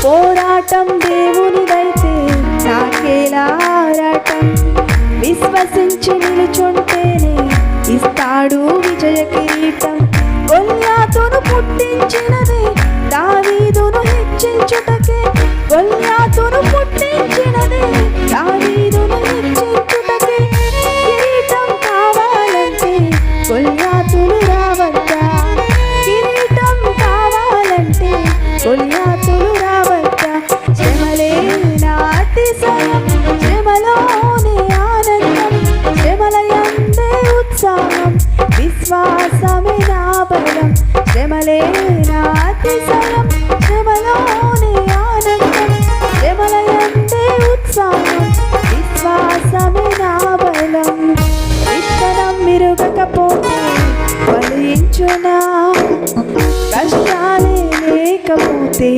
పోరాటం దేవునిదైతే నాకేలా ఆరాటం. విశ్వసించి నిలుచుంటేనే ఇస్తాడు విజయ కిరీటం. గొల్యాతును పుట్టించినదే దావీదును హెచ్చించుటకే. గొల్యాతును పుట్టించినదే దావీదును హెచ్చించుటకే. కిరీటం కావాలంటే గొల్యాతులు రావద్దా? కిరీటం కావాలంటే గొల్యాతులు రావద్దా? శ్రమలే నా అతిశయం, శ్రమలోనే ఆనందం, శ్రమలయందే ఉత్సాహం, విశ్వాసమే నా బలం. శ్రమలే నా అతిశయం, శ్రమలోనే ఆనందం, శ్రమలయందే ఉత్సాహం, విశ్వాసమే నా బలం. విత్తనం మిరుగకపోతే ఫలించునా? కష్టాలే లేకపోతే